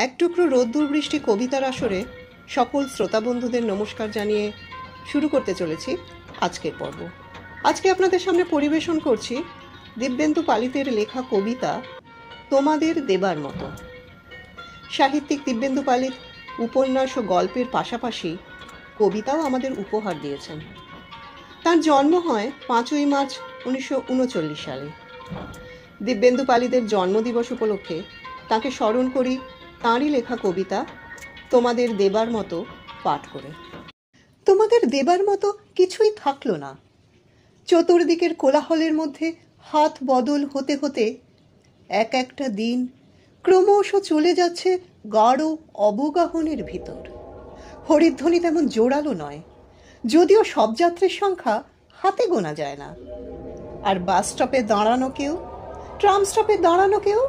এক টুকরো রোদ্দুর বৃষ্টি কবিতার আসরে সকল শ্রোতা বন্ধুদের নমস্কার জানিয়ে শুরু করতে চলেছি আজকের পর্ব। আজকে আপনাদের সামনে পরিবেশন করছি দিব্যেন্দু পালিতের লেখা কবিতা তোমাদের দেবার মতো। সাহিত্যিক দিব্যেন্দু পালিত উপন্যাস ও গল্পের পাশাপাশি কবিতাও আমাদের উপহার দিয়েছেন। তার জন্ম হয় 5ই মার্চ 1939 সালে। দিব্যেন্দু পালিতের জন্মদিবস উপলক্ষে তাকে স্মরণ করি তাঁরই লেখা কবিতা তোমাদের দেবার মতো পাঠ করে। তোমাদের দেবার মতো কিছুই থাকলো না। চতুর্দিকের কোলাহলের মধ্যে হাত বদল হতে হতে এক একটা দিন ক্রমশ চলে যাচ্ছে গাঢ় অবগাহনের ভিতর। হরিধ্বনি তেমন জোরালো নয়, যদিও সব যাত্রীর সংখ্যা হাতে গোনা যায় না। আর বাস স্টপে দাঁড়ানো কেউ, ট্রাম স্টপে দাঁড়ানো কেউ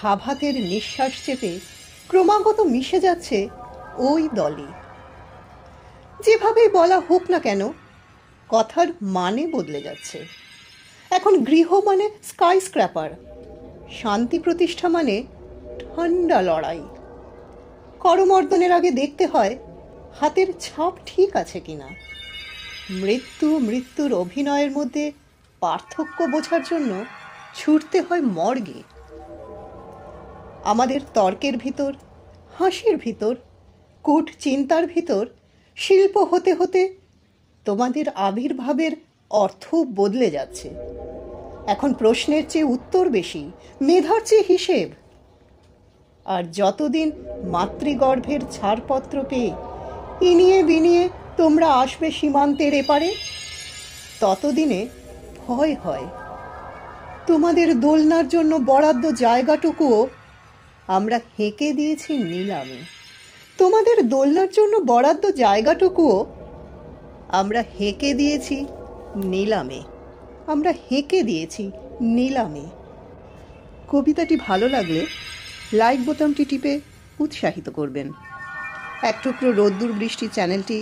হাভাতের নিঃশ্বাস চেপে ক্রমাগত মিশে যাচ্ছে ওই দলই। যেভাবেই বলা হোক না কেন, কথার মানে বদলে যাচ্ছে। এখন গৃহ মানে স্কাই স্ক্র্যাপার, শান্তি প্রতিষ্ঠা মানে ঠান্ডা লড়াই। করমর্দনের আগে দেখতে হয় হাতের ছাপ ঠিক আছে কিনা। মৃত্যুর অভিনয়ের মধ্যে পার্থক্য বোঝার জন্য ছুটতে হয় মর্গে। আমাদের তর্কের ভিতর, হাসির ভিতর, কূট চিন্তার ভিতর শিল্প হতে হতে তোমাদের আবির্ভাবের অর্থ বদলে যাচ্ছে। এখন প্রশ্নের চেয়ে উত্তর বেশি, মেধার চেয়ে হিসেব। আর যতদিন মাতৃগর্ভের ছাড়পত্র পেয়ে ইনিয়ে বিনিয়ে তোমরা আসবে সীমান্তের এপারে, ততদিনে ভয় হয় তোমাদের দোলনার জন্য বরাদ্দ জায়গাটুকুও আমরা হেঁকে দিয়েছি নিলামে। তোমাদের দোলনার জন্য বরাদ্দ জায়গাটুকুও আমরা হেঁকে দিয়েছি নিলামে। আমরা হেঁকে দিয়েছি নিলামে। কবিতাটি ভালো লাগলে লাইক বোতামটি টিপে উৎসাহিত করবেন। এক টুকরো রোদ্দুর বৃষ্টি চ্যানেলটি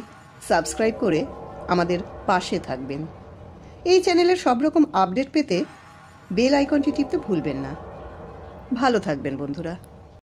সাবস্ক্রাইব করে আমাদের পাশে থাকবেন। এই চ্যানেলের সব রকম আপডেট পেতে বেল আইকনটি টিপতে ভুলবেন না। ভালো থাকবেন বন্ধুরা।